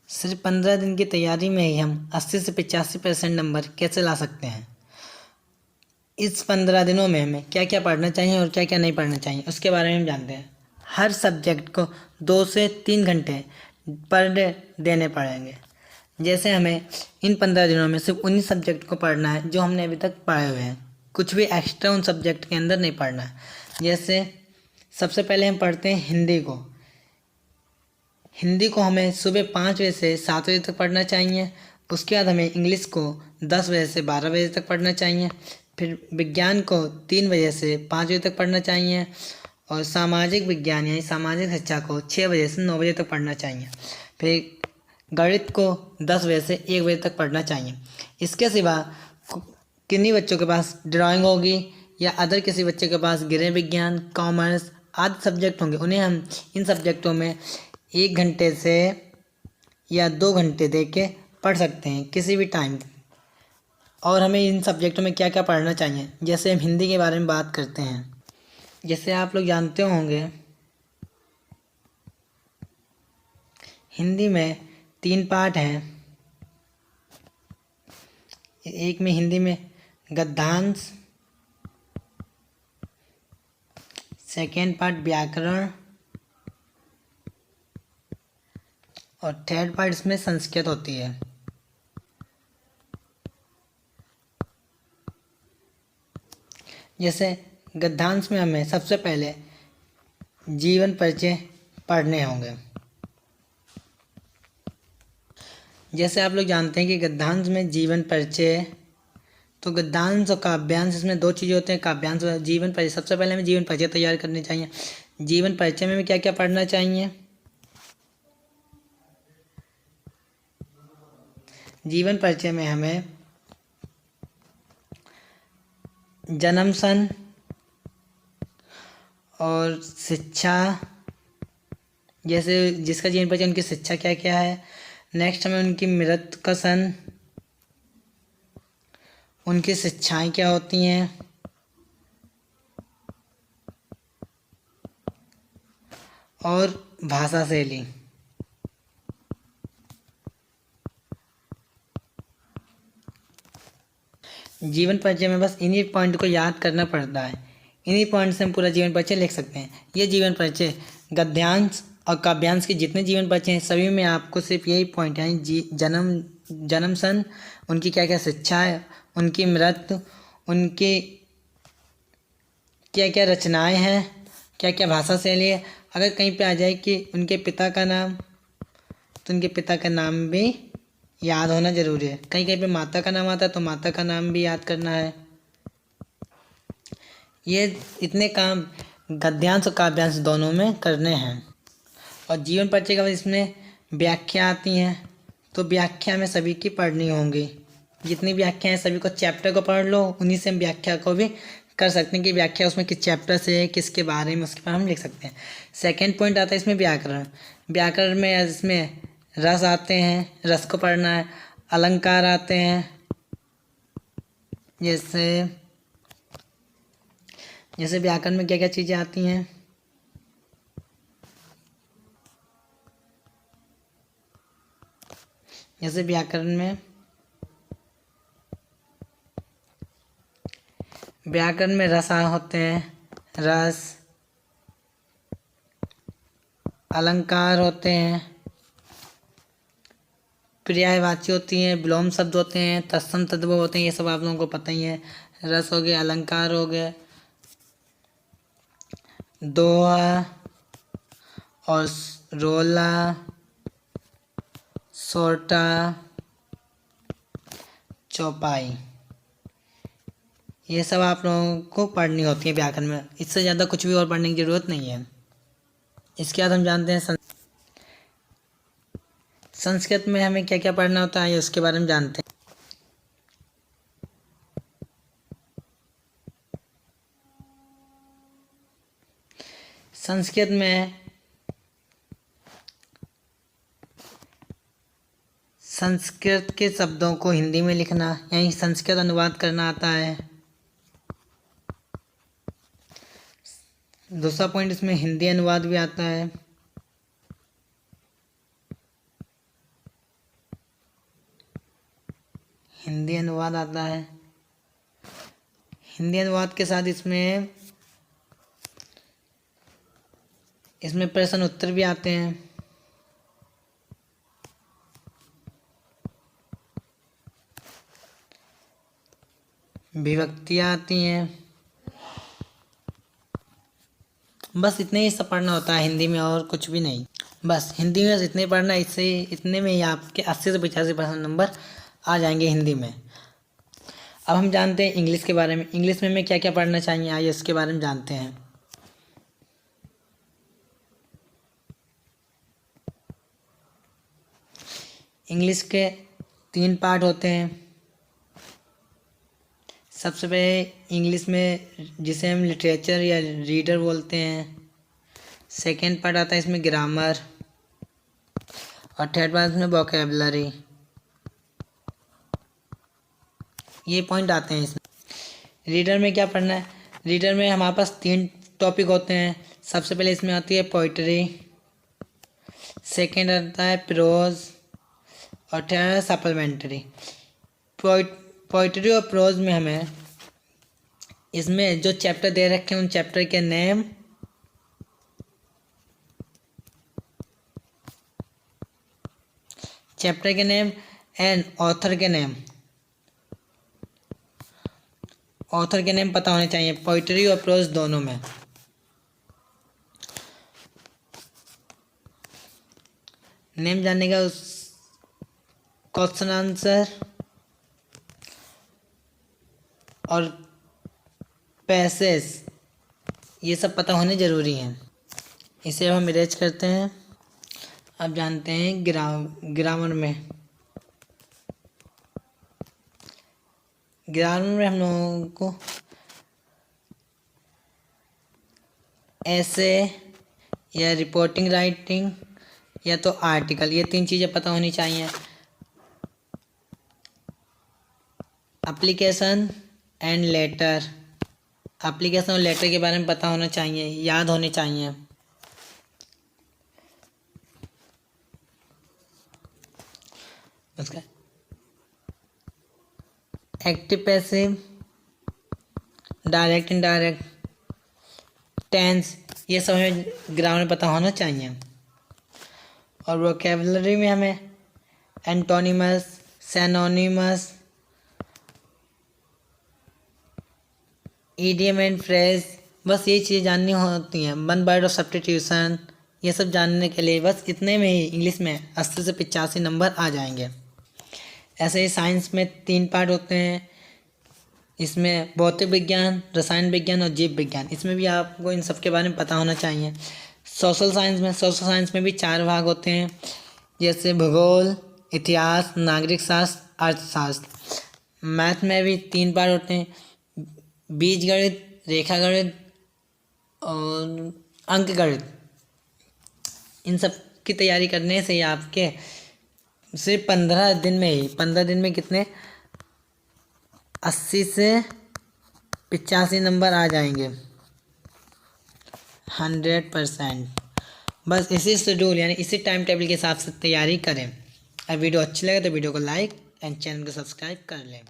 सिर्फ 15 दिन की तैयारी में ही हम 80 से 85% नंबर कैसे ला सकते हैं। इस 15 दिनों में हमें क्या क्या पढ़ना चाहिए और क्या क्या नहीं पढ़ना चाहिए उसके बारे में हम जानते हैं। हर सब्जेक्ट को 2 से 3 घंटे पर डे देने पड़ेंगे। जैसे हमें इन 15 दिनों में सिर्फ उन्हीं सब्जेक्ट को पढ़ना है जो हमने अभी तक पढ़े हुए हैं, कुछ भी एक्स्ट्रा उन सब्जेक्ट के अंदर नहीं पढ़ना है। जैसे सबसे पहले हम पढ़ते हैं हिंदी को हमें सुबह 5 बजे से 7 बजे तक पढ़ना चाहिए। उसके बाद हमें इंग्लिश को 10 बजे से 12 बजे तक पढ़ना चाहिए। फिर विज्ञान को 3 बजे से 5 बजे तक पढ़ना चाहिए और सामाजिक विज्ञान यानी सामाजिक शिक्षा को 6 बजे से 9 बजे तक पढ़ना चाहिए। फिर गणित को 10 बजे से 1 बजे तक पढ़ना चाहिए। इसके सिवा किन्हीं बच्चों के पास ड्राइंग होगी या अदर किसी बच्चे के पास गृह विज्ञान, कॉमर्स आदि सब्जेक्ट होंगे, उन्हें हम इन सब्जेक्टों में 1 घंटे से या 2 घंटे दे के पढ़ सकते हैं किसी भी टाइम। और हमें इन सब्जेक्टों में क्या क्या पढ़ना चाहिए, जैसे हम हिंदी के बारे में बात करते हैं। जैसे आप लोग जानते होंगे हिंदी में 3 पार्ट हैं। एक में हिंदी में गद्यांश, सेकेंड पार्ट व्याकरण और थर्ड पार्ट इसमें संस्कृत होती है। जैसे गद्यांश में हमें सबसे पहले जीवन परिचय पढ़ने होंगे। जैसे आप लोग जानते हैं कि गद्यांश में जीवन परिचय, तो गद्यांश और काव्यांश इसमें 2 चीज़ें होते हैं, काव्यांश और जीवन परिचय। सबसे पहले हमें जीवन परिचय तैयार करनी चाहिए। जीवन परिचय में हमें क्या क्या पढ़ना चाहिए। जीवन परिचय में हमें जन्म सन और शिक्षा, जैसे जिसका जीवन परिचय उनकी शिक्षा क्या क्या है। नेक्स्ट हमें उनकी मृत्यु का सन, उनकी शिक्षाएं क्या होती हैं और भाषा शैली। जीवन परिचय में बस इन्हीं पॉइंट को याद करना पड़ता है। इन्हीं पॉइंट से हम पूरा जीवन परिचय लिख सकते हैं। ये जीवन परिचय गद्यांश और काव्यांश के जितने जीवन परिचय हैं सभी में आपको सिर्फ यही पॉइंट है, जन्म सन, उनकी क्या क्या शिक्षा है, उनकी मृत्यु, उनकी क्या क्या रचनाएं हैं, क्या क्या भाषा शैली है। अगर कहीं पे आ जाए कि उनके पिता का नाम, तो उनके पिता का नाम भी याद होना जरूरी है। कहीं कहीं पे माता का नाम आता है तो माता का नाम भी याद करना है। ये इतने काम गद्यांश और काव्यांश दोनों में करने हैं। और जीवन परिचय के बाद इसमें व्याख्या आती हैं, तो व्याख्या में सभी की पढ़नी होंगी। जितनी व्याख्या है सभी को चैप्टर को पढ़ लो, उन्हीं से हम व्याख्या को भी कर सकते हैं कि व्याख्या उसमें किस चैप्टर से है, किसके बारे में, उसके बारे में हम लिख सकते हैं। सेकेंड पॉइंट आता है इसमें व्याकरण। व्याकरण में इसमें रस आते हैं, रस को पढ़ना है। अलंकार आते हैं, जैसे व्याकरण में क्या क्या चीज़ें आती हैं। जैसे व्याकरण में रस होते हैं, रस, अलंकार होते हैं, पर्यायवाची होती हैं, विलोम शब्द होते हैं, तत्सम तद्भव होते हैं। ये सब आप लोगों को पता ही है। रस हो गए, अलंकार हो गए, दोहा और रोला, सोरठा, चौपाई, ये सब आप लोगों को पढ़नी होती है व्याकरण में। इससे ज़्यादा कुछ भी और पढ़ने की ज़रूरत नहीं है। इसके बाद हम जानते हैं संस्कृत में हमें क्या क्या पढ़ना होता है, उसके बारे में जानते हैं। संस्कृत में संस्कृत के शब्दों को हिंदी में लिखना यानी संस्कृत अनुवाद करना आता है। दूसरा पॉइंट इसमें हिंदी अनुवाद भी आता है। हिंदी अनुवाद आता है। हिंदी अनुवाद के साथ इसमें प्रश्न उत्तर भी आते हैं। विभक्तियाँ आती हैं। बस इतने ही सब पढ़ना होता है हिंदी में, और कुछ भी नहीं। बस हिंदी में इतने पढ़ना, इससे इतने में ही आपके 80 से 85% नंबर आ जाएंगे हिंदी में। अब हम जानते हैं इंग्लिश के बारे में। इंग्लिश में हमें क्या क्या पढ़ना चाहिए, आइए इसके बारे में जानते हैं। इंग्लिश के 3 पार्ट होते हैं। सबसे पहले इंग्लिश में जिसे हम लिटरेचर या रीडर बोलते हैं। सेकेंड पार्ट आता है इसमें ग्रामर, और थर्ड पार्ट इसमें वोकेबलरी। ये पॉइंट आते हैं इसमें। रीडर में क्या पढ़ना है? रीडर में हमारे पास 3 टॉपिक होते हैं। सबसे पहले इसमें आती है पोइट्री, सेकेंड आता है प्रोज, और थर्ड है सप्लीमेंट्री। पोइट्री और प्रोज में हमें इसमें जो चैप्टर दे रखे हैं उन चैप्टर के नेम, एंड ऑथर के नेम पता होने चाहिए पोइट्री और प्रोज दोनों में। नेम जानने का उस क्वेश्चन आंसर और पैसेज, ये सब पता होने ज़रूरी हैं। इसे अब हम इरेज करते हैं। अब जानते हैं ग्रामर में। ग्रामर में हम लोगों को ऐसे या रिपोर्टिंग राइटिंग या तो आर्टिकल, ये 3 चीज़ें पता होनी चाहिए। एप्लीकेशन एंड लेटर, एप्लीकेशन और लेटर के बारे में पता होना चाहिए, याद होने चाहिए। उसका active passive, direct indirect, tense, ये सब हमें ग्रामर में पता होना चाहिए। और वोकेबलरी में हमें antonyms, synonymous, idiom and phrase, बस ये चीज़ें जाननी होती हैं। वन वर्ड और सब्स्टिट्यूशन, ये सब जानने के लिए बस इतने में ही इंग्लिश में 80 से 85 नंबर आ जाएंगे। ऐसे ही साइंस में 3 पार्ट होते हैं। इसमें भौतिक विज्ञान, रसायन विज्ञान और जीव विज्ञान, इसमें भी आपको इन सब के बारे में पता होना चाहिए। सोशल साइंस में भी 4 भाग होते हैं, जैसे भूगोल, इतिहास, नागरिक शास्त्र, अर्थशास्त्र। मैथ में भी 3 पार्ट होते हैं, बीजगणित, रेखागणित और अंकगणित। इन सब की तैयारी करने से आपके सिर्फ 15 दिन में कितने 80 से 85 नंबर आ जाएंगे 100%। बस इसी शेड्यूल यानी इसी टाइम टेबल के हिसाब से तैयारी करें। अगर वीडियो अच्छी लगे तो वीडियो को लाइक एंड चैनल को सब्सक्राइब कर लें।